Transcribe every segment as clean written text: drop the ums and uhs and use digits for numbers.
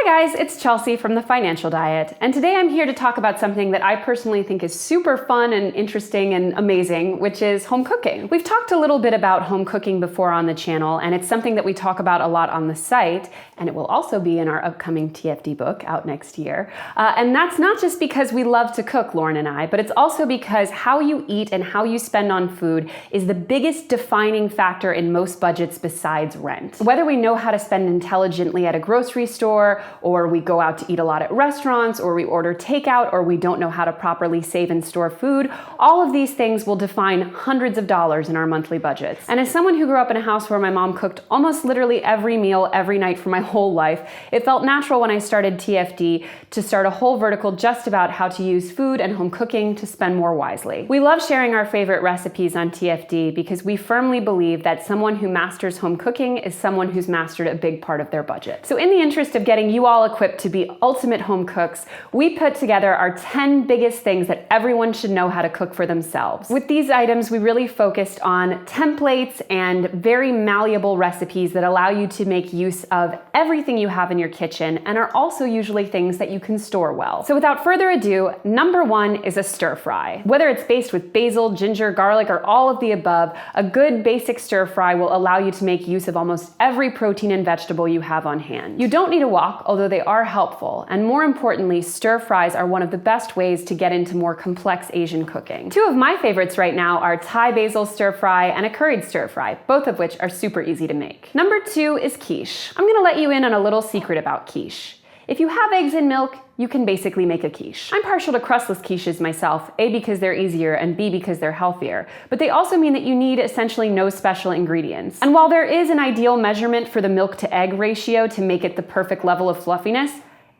Hi guys, it's Chelsea from The Financial Diet, and today I'm here to talk about something that I personally think is super fun and interesting and amazing, which is home cooking. We've talked a little bit about home cooking before on the channel, and it's something that we talk about a lot on the site, and it will also be in our upcoming TFD book out next year. And that's not just because we love to cook, Lauren and I, but it's also because how you eat and how you spend on food is the biggest defining factor in most budgets besides rent. Whether we know how to spend intelligently at a grocery store, or we go out to eat a lot at restaurants, or we order takeout, or we don't know how to properly save and store food, all of these things will define hundreds of dollars in our monthly budgets. And as someone who grew up in a house where my mom cooked almost literally every meal every night for my whole life, it felt natural when I started TFD to start a whole vertical just about how to use food and home cooking to spend more wisely. We love sharing our favorite recipes on TFD because we firmly believe that someone who masters home cooking is someone who's mastered a big part of their budget. So in the interest of getting you all equipped to be ultimate home cooks, we put together our 10 biggest things that everyone should know how to cook for themselves. With these items, we really focused on templates and very malleable recipes that allow you to make use of everything you have in your kitchen and are also usually things that you can store well. So without further ado, number one is a stir fry. Whether it's based with basil, ginger, garlic, or all of the above, a good basic stir fry will allow you to make use of almost every protein and vegetable you have on hand. You don't need a wok, although they are helpful, and more importantly, stir fries are one of the best ways to get into more complex Asian cooking. Two of my favorites right now are Thai basil stir fry and a curried stir fry, both of which are super easy to make. Number two is quiche. I'm gonna let you in on a little secret about quiche. If you have eggs and milk, you can basically make a quiche. I'm partial to crustless quiches myself, A, because they're easier, and B, because they're healthier. But they also mean that you need essentially no special ingredients. And while there is an ideal measurement for the milk to egg ratio to make it the perfect level of fluffiness,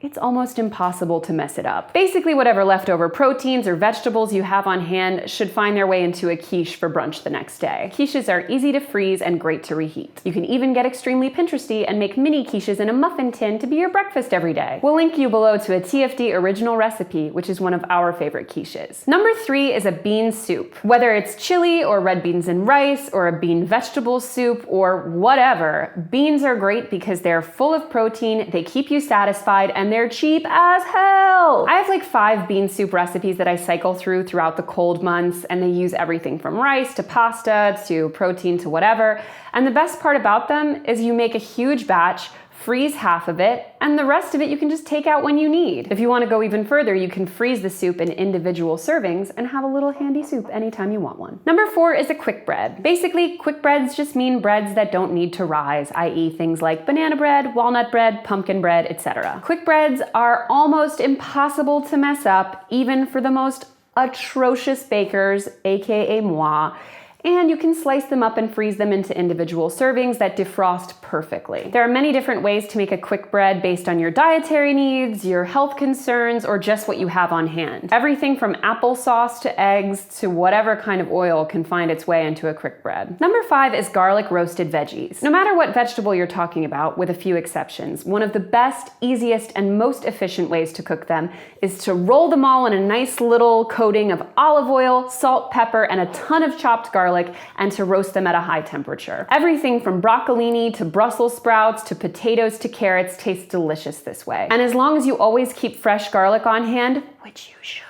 it's almost impossible to mess it up. Basically, whatever leftover proteins or vegetables you have on hand should find their way into a quiche for brunch the next day. Quiches are easy to freeze and great to reheat. You can even get extremely Pinteresty and make mini quiches in a muffin tin to be your breakfast every day. We'll link you below to a TFD original recipe, which is one of our favorite quiches. Number three is a bean soup. Whether it's chili or red beans and rice or a bean vegetable soup or whatever, beans are great because they're full of protein, they keep you satisfied, and they're cheap as hell. I have like 5 bean soup recipes that I cycle throughout the cold months, and they use everything from rice to pasta to protein to whatever. And the best part about them is you make a huge batch, freeze half of it, and the rest of it you can just take out when you need. If you want to go even further, you can freeze the soup in individual servings and have a little handy soup anytime you want one. Number 4 is a quick bread. Basically, quick breads just mean breads that don't need to rise, i.e. things like banana bread, walnut bread, pumpkin bread, etc. Quick breads are almost impossible to mess up, even for the most atrocious bakers, aka moi. And you can slice them up and freeze them into individual servings that defrost perfectly. There are many different ways to make a quick bread based on your dietary needs, your health concerns, or just what you have on hand. Everything from applesauce to eggs to whatever kind of oil can find its way into a quick bread. Number 5 is garlic roasted veggies. No matter what vegetable you're talking about, with a few exceptions, one of the best, easiest, and most efficient ways to cook them is to roll them all in a nice little coating of olive oil, salt, pepper, and a ton of chopped garlic, and to roast them at a high temperature. Everything from broccolini to Brussels sprouts to potatoes to carrots tastes delicious this way. And as long as you always keep fresh garlic on hand, which you should,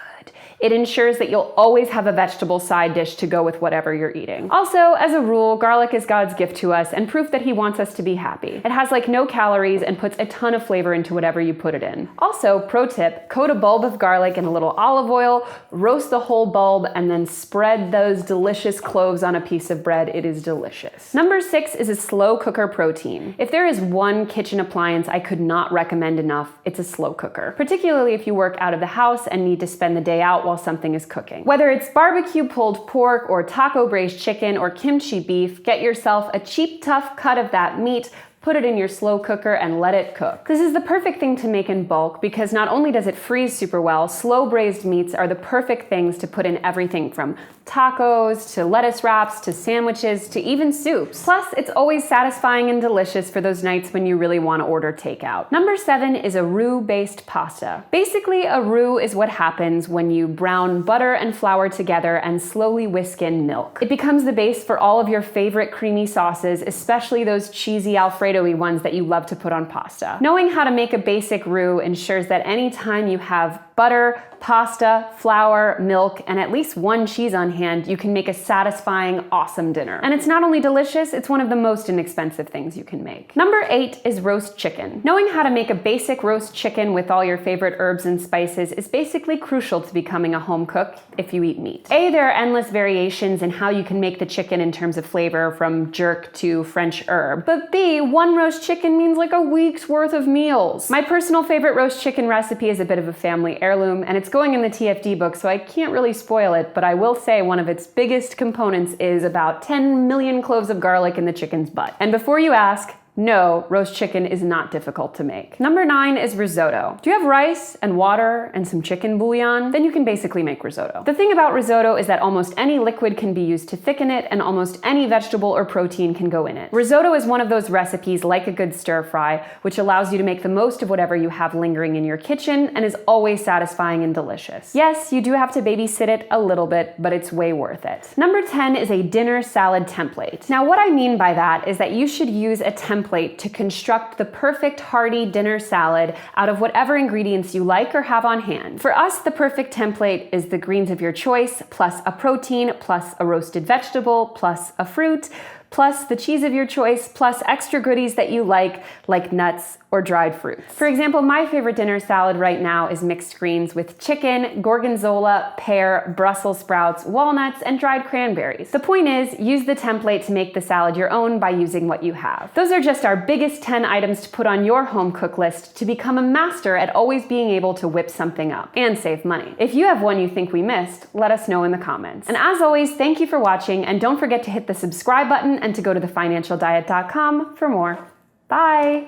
it ensures that you'll always have a vegetable side dish to go with whatever you're eating. Also, as a rule, garlic is God's gift to us and proof that he wants us to be happy. It has like no calories and puts a ton of flavor into whatever you put it in. Also, pro tip, coat a bulb of garlic in a little olive oil, roast the whole bulb, and then spread those delicious cloves on a piece of bread. It is delicious. Number 6 is a slow cooker protein. If there is one kitchen appliance I could not recommend enough, it's a slow cooker. Particularly if you work out of the house and need to spend the day out while something is cooking. Whether it's barbecue pulled pork or taco braised chicken or kimchi beef, get yourself a cheap, tough cut of that meat, put it in your slow cooker and let it cook. This is the perfect thing to make in bulk because not only does it freeze super well, slow braised meats are the perfect things to put in everything from tacos to lettuce wraps to sandwiches to even soups. Plus, it's always satisfying and delicious for those nights when you really want to order takeout. Number 7 is a roux-based pasta. Basically, a roux is what happens when you brown butter and flour together and slowly whisk in milk. It becomes the base for all of your favorite creamy sauces, especially those cheesy Alfredo tomato-y ones that you love to put on pasta. Knowing how to make a basic roux ensures that anytime you have butter, pasta, flour, milk, and at least one cheese on hand, you can make a satisfying, awesome dinner. And it's not only delicious, it's one of the most inexpensive things you can make. Number 8 is roast chicken. Knowing how to make a basic roast chicken with all your favorite herbs and spices is basically crucial to becoming a home cook if you eat meat. A, there are endless variations in how you can make the chicken in terms of flavor, from jerk to French herb. But B, one roast chicken means like a week's worth of meals. My personal favorite roast chicken recipe is a bit of a family heirloom, and it's going in the TFD book, so I can't really spoil it, but I will say one of its biggest components is about 10 million cloves of garlic in the chicken's butt. And before you ask, no, roast chicken is not difficult to make. Number 9 is risotto. Do you have rice and water and some chicken bouillon? Then you can basically make risotto. The thing about risotto is that almost any liquid can be used to thicken it, and almost any vegetable or protein can go in it. Risotto is one of those recipes, like a good stir fry, which allows you to make the most of whatever you have lingering in your kitchen and is always satisfying and delicious. Yes, you do have to babysit it a little bit, but it's way worth it. Number 10 is a dinner salad template. Now, what I mean by that is that you should use a template to construct the perfect hearty dinner salad out of whatever ingredients you like or have on hand. For us, the perfect template is the greens of your choice, plus a protein, plus a roasted vegetable, plus a fruit, plus the cheese of your choice, plus extra goodies that you like nuts or dried fruits. For example, my favorite dinner salad right now is mixed greens with chicken, gorgonzola, pear, Brussels sprouts, walnuts, and dried cranberries. The point is, use the template to make the salad your own by using what you have. Those are just our biggest 10 items to put on your home cook list to become a master at always being able to whip something up and save money. If you have one you think we missed, let us know in the comments. And as always, thank you for watching, and don't forget to hit the subscribe button and to go to thefinancialdiet.com for more. Bye!